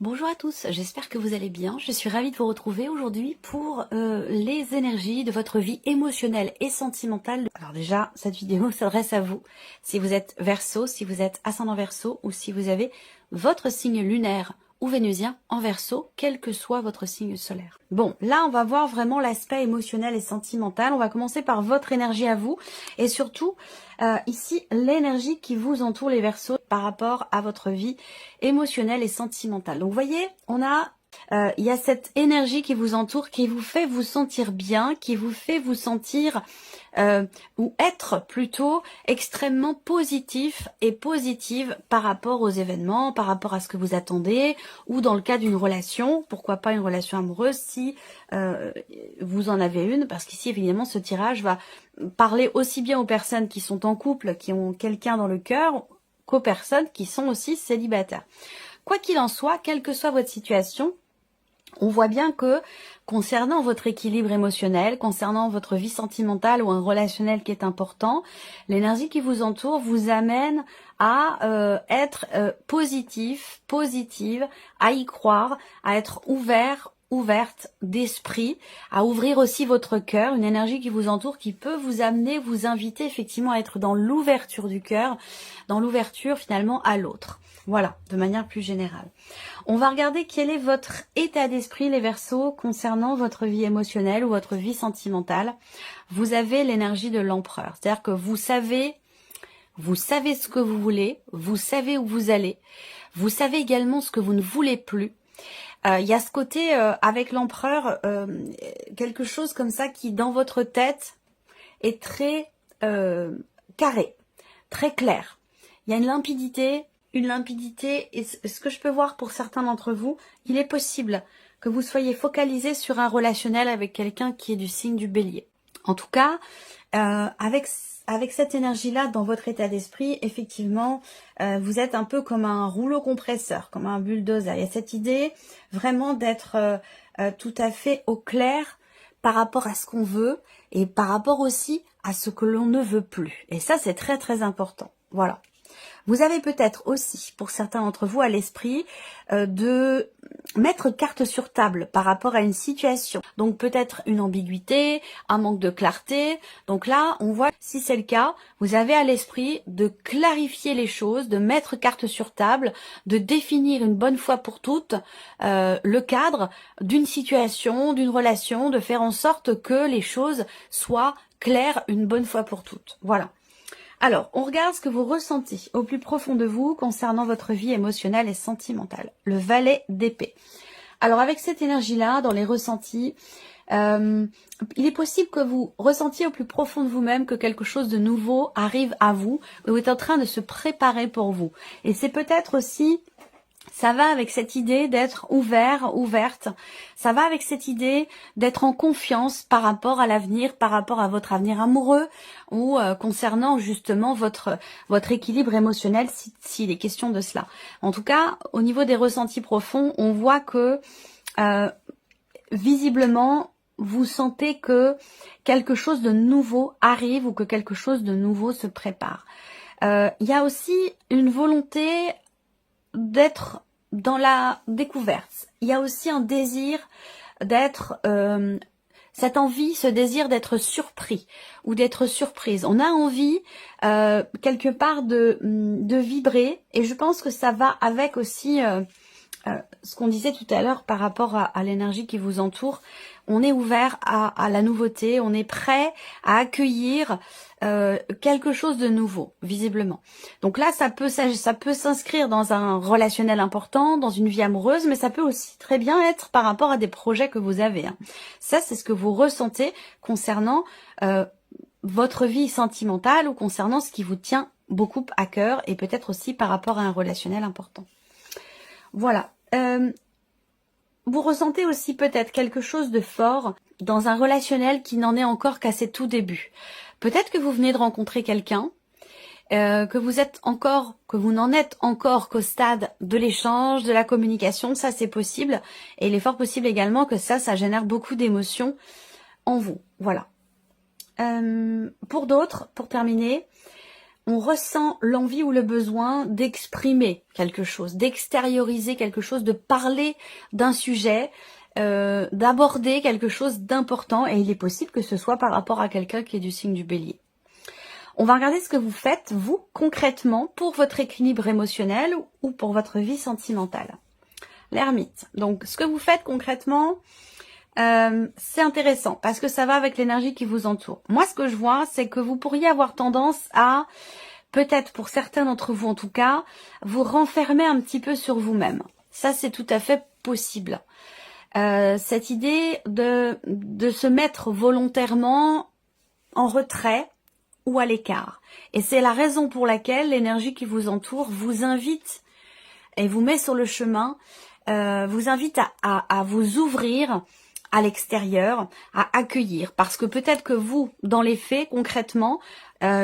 Bonjour à tous, j'espère que vous allez bien. Je suis ravie de vous retrouver aujourd'hui pour les énergies de votre vie émotionnelle et sentimentale. Alors déjà, cette vidéo s'adresse à vous. Si vous êtes Verseau, si vous êtes ascendant Verseau ou si vous avez votre signe lunaire ou vénusien en Verseau, quel que soit votre signe solaire. Bon, là on va voir vraiment l'aspect émotionnel et sentimental. On va commencer par votre énergie à vous et surtout ici l'énergie qui vous entoure les Verseaux par rapport à votre vie émotionnelle et sentimentale. Donc vous voyez, il y a cette énergie qui vous entoure, qui vous fait vous sentir bien, qui vous fait vous sentir ou être plutôt extrêmement positif et positive par rapport aux événements, par rapport à ce que vous attendez, ou dans le cas d'une relation, pourquoi pas une relation amoureuse si vous en avez une, parce qu'ici évidemment ce tirage va parler aussi bien aux personnes qui sont en couple, qui ont quelqu'un dans le cœur, qu'aux personnes qui sont aussi célibataires. Quoi qu'il en soit, quelle que soit votre situation, on voit bien que concernant votre équilibre émotionnel, concernant votre vie sentimentale ou un relationnel qui est important, l'énergie qui vous entoure vous amène à être positive, à y croire, à être ouverte d'esprit, à ouvrir aussi votre cœur, une énergie qui vous entoure qui peut vous amener, vous inviter effectivement à être dans l'ouverture du cœur, dans l'ouverture finalement à l'autre. Voilà, de manière plus générale. On va regarder quel est votre état d'esprit, les Verseaux, concernant votre vie émotionnelle ou votre vie sentimentale. Vous avez l'énergie de l'empereur, c'est-à-dire que vous savez ce que vous voulez, vous savez où vous allez, vous savez également ce que vous ne voulez plus. Il y a ce côté avec l'empereur, quelque chose comme ça qui dans votre tête est très carré, très clair. Il y a une limpidité, et ce que je peux voir pour certains d'entre vous, il est possible que vous soyez focalisé sur un relationnel avec quelqu'un qui est du signe du Bélier. En tout cas, avec cette énergie-là dans votre état d'esprit, effectivement, vous êtes un peu comme un rouleau compresseur, comme un bulldozer. Il y a cette idée vraiment d'être tout à fait au clair par rapport à ce qu'on veut et par rapport aussi à ce que l'on ne veut plus. Et ça, c'est très très important. Voilà. Vous avez peut-être aussi, pour certains d'entre vous, à l'esprit de mettre carte sur table par rapport à une situation. Donc peut-être une ambiguïté, un manque de clarté. Donc là, on voit, si c'est le cas, vous avez à l'esprit de clarifier les choses, de mettre carte sur table, de définir une bonne fois pour toutes le cadre d'une situation, d'une relation, de faire en sorte que les choses soient claires une bonne fois pour toutes. Voilà. Alors, on regarde ce que vous ressentez au plus profond de vous concernant votre vie émotionnelle et sentimentale. Le valet d'épée. Alors, avec cette énergie-là, dans les ressentis, il est possible que vous ressentiez au plus profond de vous-même que quelque chose de nouveau arrive à vous ou est en train de se préparer pour vous. Et c'est peut-être aussi... ça va avec cette idée d'être ouverte. Ça va avec cette idée d'être en confiance par rapport à l'avenir, par rapport à votre avenir amoureux ou concernant justement votre équilibre émotionnel s'il est question de cela. En tout cas, au niveau des ressentis profonds, on voit que visiblement, vous sentez que quelque chose de nouveau arrive ou que quelque chose de nouveau se prépare. Il y a aussi une volonté d'être dans la découverte. Il y a aussi un désir d'être, cette envie, ce désir d'être surpris ou d'être surprise. On a envie quelque part de vibrer et je pense que ça va avec aussi ce qu'on disait tout à l'heure par rapport à l'énergie qui vous entoure. On est ouvert à la nouveauté, on est prêt à accueillir quelque chose de nouveau, visiblement. Donc là, ça peut s'inscrire dans un relationnel important, dans une vie amoureuse, mais ça peut aussi très bien être par rapport à des projets que vous avez. Hein. Ça, c'est ce que vous ressentez concernant votre vie sentimentale ou concernant ce qui vous tient beaucoup à cœur et peut-être aussi par rapport à un relationnel important. Voilà. Vous ressentez aussi peut-être quelque chose de fort dans un relationnel qui n'en est encore qu'à ses tout débuts. Peut-être que vous venez de rencontrer quelqu'un, que vous n'en êtes encore qu'au stade de l'échange, de la communication, ça c'est possible. Et il est fort possible également que ça génère beaucoup d'émotions en vous. Voilà. Pour d'autres, pour terminer, on ressent l'envie ou le besoin d'exprimer quelque chose, d'extérioriser quelque chose, de parler d'un sujet, d'aborder quelque chose d'important, et il est possible que ce soit par rapport à quelqu'un qui est du signe du Bélier. On va regarder ce que vous faites, vous, concrètement, pour votre équilibre émotionnel ou pour votre vie sentimentale. L'ermite. Donc, ce que vous faites concrètement, c'est intéressant parce que ça va avec l'énergie qui vous entoure. Moi, ce que je vois, c'est que vous pourriez avoir tendance à, peut-être pour certains d'entre vous en tout cas, vous renfermer un petit peu sur vous-même. Ça, c'est tout à fait possible. Cette idée de se mettre volontairement en retrait ou à l'écart. Et c'est la raison pour laquelle l'énergie qui vous entoure vous invite et vous met sur le chemin, vous invite à vous ouvrir à l'extérieur, à accueillir. Parce que peut-être que vous, dans les faits, concrètement,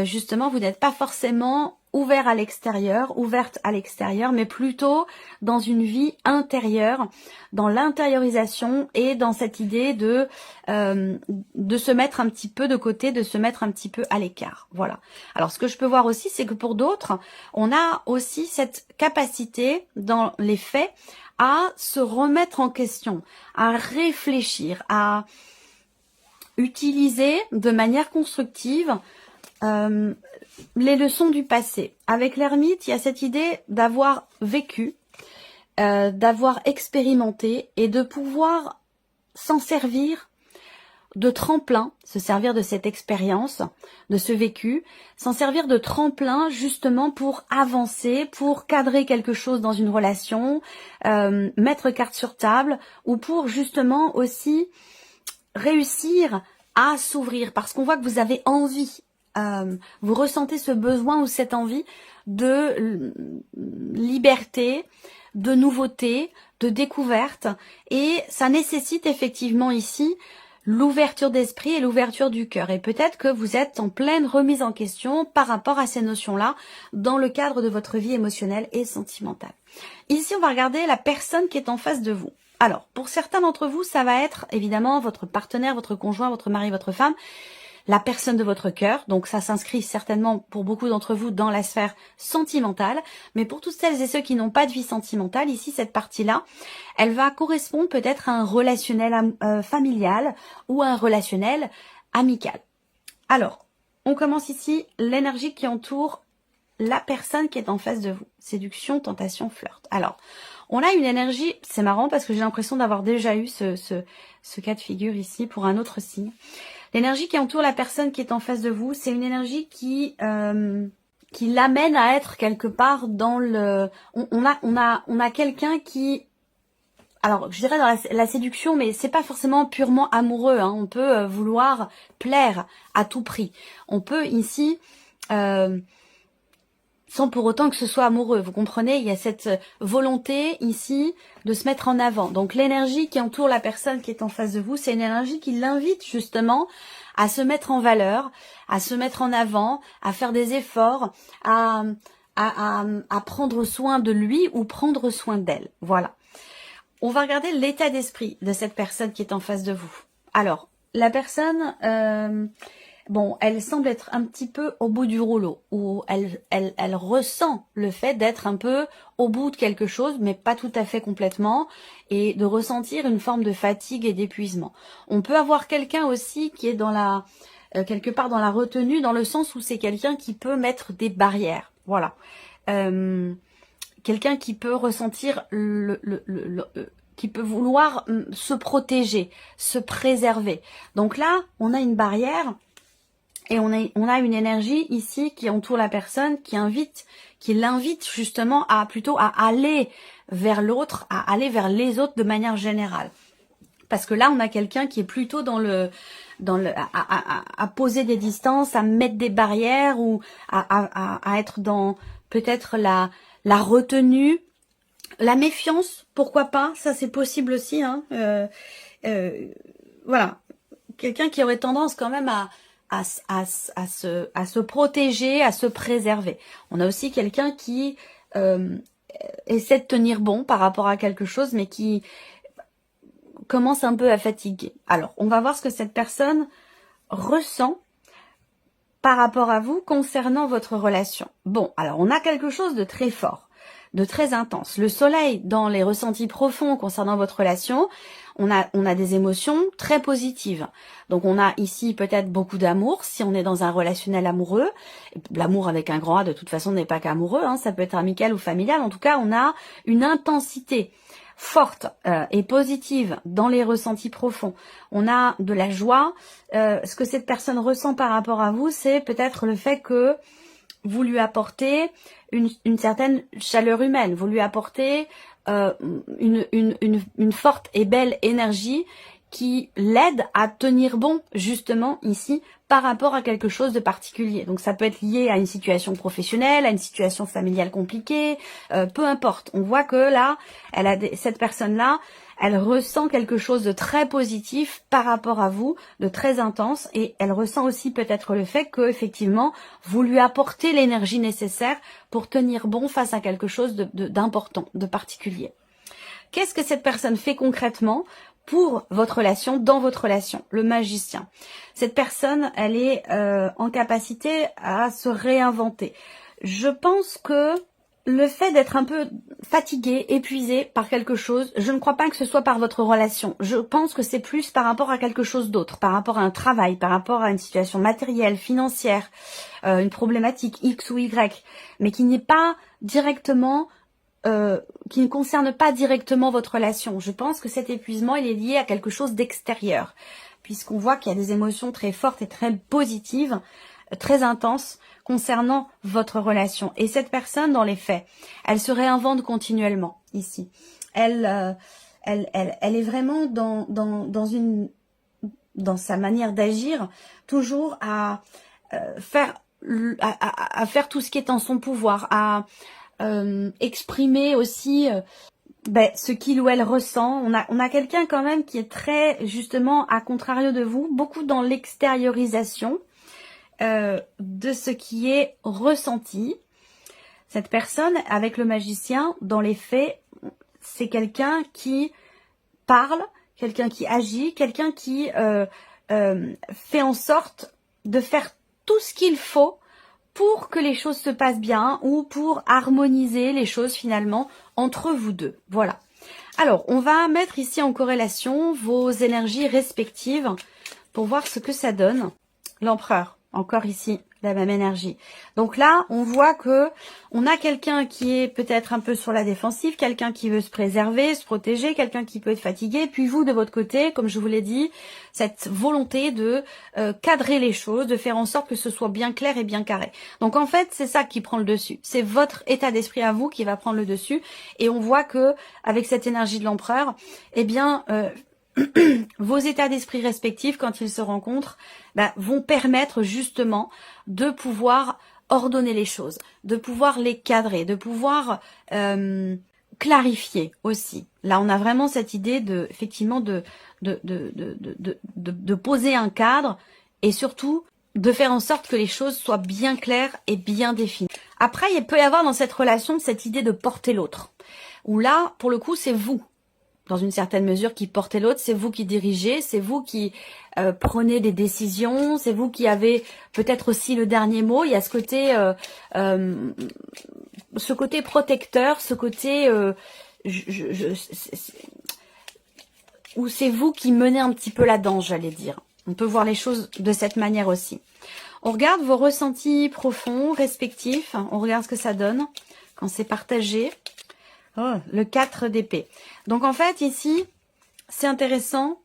justement, vous n'êtes pas forcément ouvert à l'extérieur, ouverte à l'extérieur, mais plutôt dans une vie intérieure, dans l'intériorisation et dans cette idée de se mettre un petit peu de côté, de se mettre un petit peu à l'écart. Voilà. Alors, ce que je peux voir aussi, c'est que pour d'autres, on a aussi cette capacité, dans les faits, à se remettre en question, à réfléchir, à utiliser de manière constructive les leçons du passé. Avec l'ermite, il y a cette idée d'avoir vécu, d'avoir expérimenté et de pouvoir s'en servir de tremplin, se servir de cette expérience, de ce vécu, s'en servir de tremplin justement pour avancer, pour cadrer quelque chose dans une relation, mettre carte sur table, ou pour justement aussi réussir à s'ouvrir, parce qu'on voit que vous avez envie, vous ressentez ce besoin ou cette envie de liberté, de nouveauté, de découverte, et ça nécessite effectivement ici l'ouverture d'esprit et l'ouverture du cœur. Et peut-être que vous êtes en pleine remise en question par rapport à ces notions-là dans le cadre de votre vie émotionnelle et sentimentale. Ici, on va regarder la personne qui est en face de vous. Alors, pour certains d'entre vous, ça va être évidemment votre partenaire, votre conjoint, votre mari, votre femme, la personne de votre cœur. Donc ça s'inscrit certainement pour beaucoup d'entre vous dans la sphère sentimentale. Mais pour toutes celles et ceux qui n'ont pas de vie sentimentale, ici, cette partie-là, elle va correspondre peut-être à un relationnel familial ou à un relationnel amical. Alors, on commence ici l'énergie qui entoure la personne qui est en face de vous. Séduction, tentation, flirt. Alors, on a une énergie, c'est marrant parce que j'ai l'impression d'avoir déjà eu ce cas de figure ici pour un autre signe. L'énergie qui entoure la personne qui est en face de vous, c'est une énergie qui l'amène à être quelque part dans le... On a quelqu'un qui... Alors, je dirais dans la séduction, mais c'est pas forcément purement amoureux. Hein. On peut vouloir plaire à tout prix. On peut ici... sans pour autant que ce soit amoureux. Vous comprenez, il y a cette volonté ici de se mettre en avant. Donc l'énergie qui entoure la personne qui est en face de vous, c'est une énergie qui l'invite justement à se mettre en valeur, à se mettre en avant, à faire des efforts, à prendre soin de lui ou prendre soin d'elle. Voilà. On va regarder l'état d'esprit de cette personne qui est en face de vous. Alors, la personne... bon, elle semble être un petit peu au bout du rouleau, ou elle ressent le fait d'être un peu au bout de quelque chose, mais pas tout à fait complètement, et de ressentir une forme de fatigue et d'épuisement. On peut avoir quelqu'un aussi qui est dans quelque part dans la retenue, dans le sens où c'est quelqu'un qui peut mettre des barrières. Voilà. Quelqu'un qui peut ressentir qui peut vouloir se protéger, se préserver. Donc là, on a une barrière. Et on a une énergie ici qui entoure la personne, qui l'invite justement plutôt à aller vers l'autre, à aller vers les autres de manière générale. Parce que là, on a quelqu'un qui est plutôt à poser des distances, à mettre des barrières ou à être dans peut-être la retenue, la méfiance, pourquoi pas, ça c'est possible aussi. Hein. Voilà, quelqu'un qui aurait tendance quand même à se protéger, à se préserver. On a aussi quelqu'un qui essaie de tenir bon par rapport à quelque chose, mais qui commence un peu à fatiguer. Alors, on va voir ce que cette personne ressent par rapport à vous concernant votre relation. Bon, alors on a quelque chose de très fort, de très intense. Le soleil dans les ressentis profonds concernant votre relation, on a des émotions très positives. Donc on a ici peut-être beaucoup d'amour, si on est dans un relationnel amoureux. L'amour avec un grand A de toute façon n'est pas qu'amoureux, hein, ça peut être amical ou familial. En tout cas, on a une intensité forte et positive dans les ressentis profonds. On a de la joie. Ce que cette personne ressent par rapport à vous, c'est peut-être le fait que vous lui apportez une certaine chaleur humaine, vous lui apportez une forte et belle énergie qui l'aide à tenir bon, justement, ici, par rapport à quelque chose de particulier. Donc ça peut être lié à une situation professionnelle, à une situation familiale compliquée, peu importe. On voit que là, cette personne-là, elle ressent quelque chose de très positif par rapport à vous, de très intense, et elle ressent aussi peut-être le fait que, effectivement, vous lui apportez l'énergie nécessaire pour tenir bon face à quelque chose d'important, de particulier. Qu'est-ce que cette personne fait concrètement pour votre relation, dans votre relation? Le magicien. Cette personne, elle est en capacité à se réinventer. Je pense que le fait d'être un peu fatigué, épuisé par quelque chose, je ne crois pas que ce soit par votre relation. Je pense que c'est plus par rapport à quelque chose d'autre, par rapport à un travail, par rapport à une situation matérielle, financière, une problématique X ou Y, mais qui n'est pas directement qui ne concerne pas directement votre relation. Je pense que cet épuisement, il est lié à quelque chose d'extérieur, puisqu'on voit qu'il y a des émotions très fortes et très positives, très intenses, concernant votre relation. Et cette personne, dans les faits, elle se réinvente continuellement, ici. Elle est vraiment dans sa manière d'agir, toujours à faire tout ce qui est en son pouvoir, à exprimer aussi ce qu'il ou elle ressent. On a quelqu'un quand même qui est très, justement, à contrario de vous, beaucoup dans l'extériorisation de ce qui est ressenti. Cette personne, avec le magicien, dans les faits, c'est quelqu'un qui parle, quelqu'un qui agit, quelqu'un qui fait en sorte de faire tout ce qu'il faut pour que les choses se passent bien ou pour harmoniser les choses finalement entre vous deux. Voilà. Alors, on va mettre ici en corrélation vos énergies respectives pour voir ce que ça donne. L'empereur, encore ici, la même énergie. Donc là, on voit que on a quelqu'un qui est peut-être un peu sur la défensive, quelqu'un qui veut se préserver, se protéger, quelqu'un qui peut être fatigué. Puis vous, de votre côté, comme je vous l'ai dit, cette volonté de cadrer les choses, de faire en sorte que ce soit bien clair et bien carré. Donc en fait, c'est ça qui prend le dessus. C'est votre état d'esprit à vous qui va prendre le dessus. Et on voit que avec cette énergie de l'empereur, eh bien vos états d'esprit respectifs, quand ils se rencontrent, vont permettre justement de pouvoir ordonner les choses, de pouvoir les cadrer, de pouvoir clarifier aussi. Là, on a vraiment cette idée de, effectivement, de poser un cadre et surtout de faire en sorte que les choses soient bien claires et bien définies. Après, il peut y avoir dans cette relation cette idée de porter l'autre, où là, pour le coup, c'est vous, dans une certaine mesure, qui portez l'autre, c'est vous qui dirigez, c'est vous qui prenez des décisions, c'est vous qui avez peut-être aussi le dernier mot. Il y a ce côté protecteur, ce côté où c'est vous qui menez un petit peu la danse, j'allais dire. On peut voir les choses de cette manière aussi. On regarde vos ressentis profonds, respectifs, on regarde ce que ça donne quand c'est partagé. Oh, le 4 d'épée. Donc en fait ici, c'est intéressant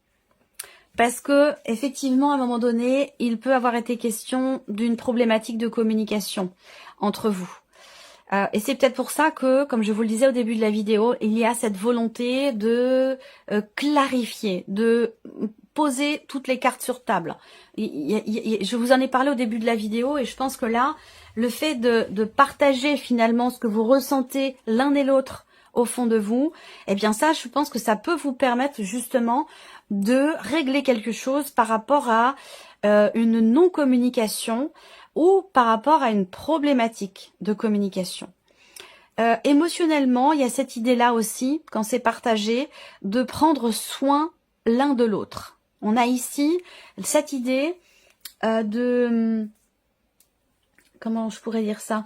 parce que effectivement à un moment donné, il peut avoir été question d'une problématique de communication entre vous. Et c'est peut-être pour ça que, comme je vous le disais au début de la vidéo, il y a cette volonté de clarifier, de poser toutes les cartes sur table. Je vous en ai parlé au début de la vidéo et je pense que là, le fait de partager finalement ce que vous ressentez l'un et l'autre au fond de vous, eh bien ça, je pense que ça peut vous permettre justement de régler quelque chose par rapport à une non-communication ou par rapport à une problématique de communication. Émotionnellement, il y a cette idée-là aussi, quand c'est partagé, de prendre soin l'un de l'autre. On a ici cette idée de comment je pourrais dire ça,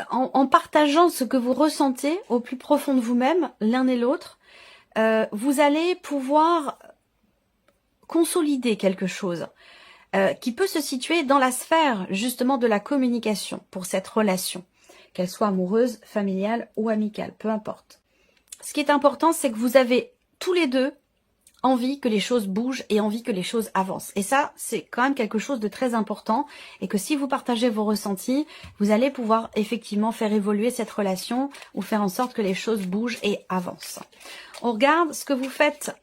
en partageant ce que vous ressentez au plus profond de vous-même, l'un et l'autre, vous allez pouvoir consolider quelque chose qui peut se situer dans la sphère justement de la communication pour cette relation, qu'elle soit amoureuse, familiale ou amicale, peu importe. Ce qui est important, c'est que vous avez tous les deux envie que les choses bougent et envie que les choses avancent. Et ça, c'est quand même quelque chose de très important et que si vous partagez vos ressentis, vous allez pouvoir effectivement faire évoluer cette relation ou faire en sorte que les choses bougent et avancent. On regarde ce que vous faites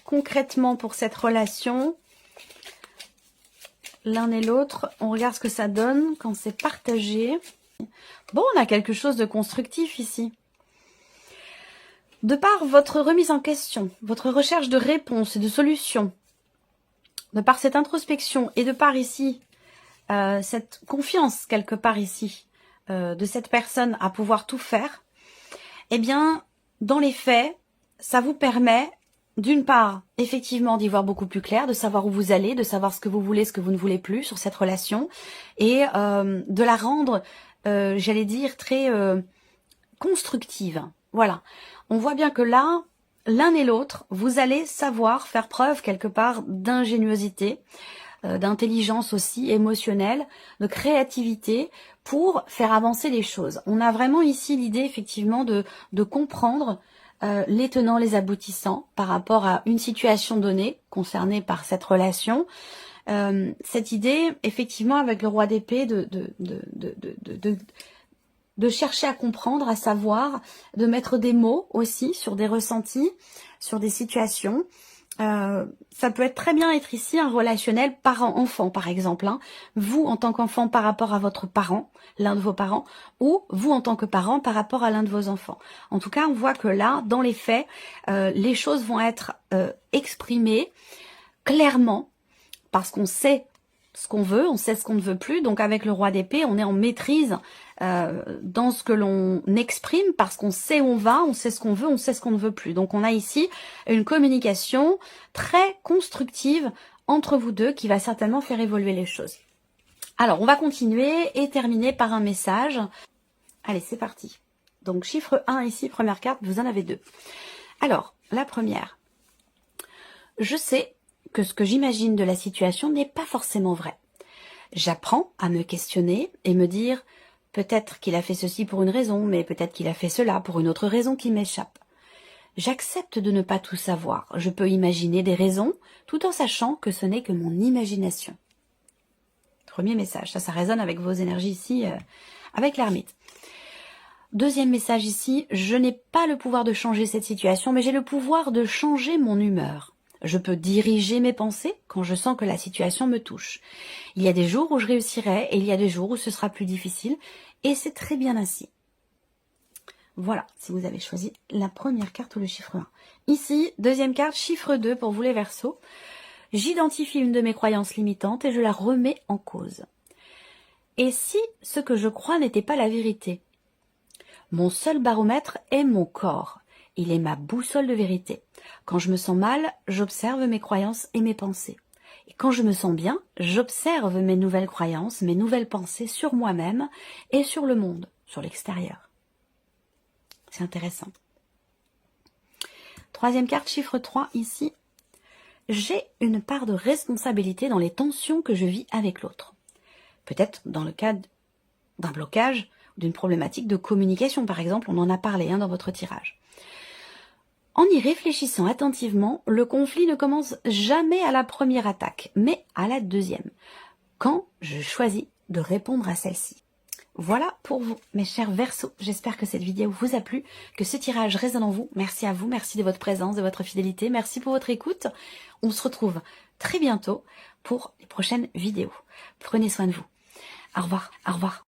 concrètement pour cette relation, l'un et l'autre. On regarde ce que ça donne quand c'est partagé. Bon, on a quelque chose de constructif ici. De par votre remise en question, votre recherche de réponses et de solutions, de par cette introspection et de par ici, cette confiance quelque part ici, de cette personne à pouvoir tout faire, eh bien, dans les faits, ça vous permet, d'une part, effectivement, d'y voir beaucoup plus clair, de savoir où vous allez, de savoir ce que vous voulez, ce que vous ne voulez plus sur cette relation, et de la rendre, j'allais dire, très constructive. Voilà. On voit bien que là, l'un et l'autre, vous allez savoir faire preuve quelque part d'ingéniosité, d'intelligence aussi émotionnelle, de créativité pour faire avancer les choses. On a vraiment ici l'idée effectivement de comprendre les tenants, les aboutissants par rapport à une situation donnée concernée par cette relation. Cette idée, effectivement, avec le roi d'épée, de chercher à comprendre, à savoir, de mettre des mots aussi sur des ressentis, sur des situations. Ça peut être très bien être ici un relationnel parent-enfant, par exemple. Hein. Vous, en tant qu'enfant, par rapport à votre parent, l'un de vos parents, ou vous, en tant que parent, par rapport à l'un de vos enfants. En tout cas, on voit que là, dans les faits, les choses vont être exprimées clairement, parce qu'on sait ce qu'on veut, on sait ce qu'on ne veut plus. Donc avec le roi d'épée, on est en maîtrise dans ce que l'on exprime parce qu'on sait où on va, on sait ce qu'on veut, on sait ce qu'on ne veut plus. Donc on a ici une communication très constructive entre vous deux qui va certainement faire évoluer les choses. Alors on va continuer et terminer par un message. Allez, c'est parti. Donc chiffre 1 ici, première carte, vous en avez 2. Alors, la première. Je sais que ce que j'imagine de la situation n'est pas forcément vrai. J'apprends à me questionner et me dire peut-être qu'il a fait ceci pour une raison, mais peut-être qu'il a fait cela pour une autre raison qui m'échappe. J'accepte de ne pas tout savoir. Je peux imaginer des raisons tout en sachant que ce n'est que mon imagination. Premier message, ça résonne avec vos énergies ici, avec l'ermite. Deuxième message ici, je n'ai pas le pouvoir de changer cette situation, mais j'ai le pouvoir de changer mon humeur. Je peux diriger mes pensées quand je sens que la situation me touche. Il y a des jours où je réussirai et il y a des jours où ce sera plus difficile et c'est très bien ainsi. Voilà, si vous avez choisi la première carte ou le chiffre 1. Ici, deuxième carte, chiffre 2 pour vous les Verseaux. J'identifie une de mes croyances limitantes et je la remets en cause. Et si ce que je crois n'était pas la vérité? Mon seul baromètre est mon corps. Il est ma boussole de vérité. Quand je me sens mal, j'observe mes croyances et mes pensées. Et quand je me sens bien, j'observe mes nouvelles croyances, mes nouvelles pensées sur moi-même et sur le monde, sur l'extérieur. C'est intéressant. Troisième carte, chiffre 3, ici. J'ai une part de responsabilité dans les tensions que je vis avec l'autre. Peut-être dans le cadre d'un blocage, d'une problématique de communication, par exemple, on en a parlé dans votre tirage. En y réfléchissant attentivement, le conflit ne commence jamais à la première attaque, mais à la deuxième, quand je choisis de répondre à celle-ci. Voilà pour vous, mes chers Verseaux. J'espère que cette vidéo vous a plu, que ce tirage résonne en vous. Merci à vous, merci de votre présence, de votre fidélité, merci pour votre écoute. On se retrouve très bientôt pour les prochaines vidéos. Prenez soin de vous. Au revoir, au revoir.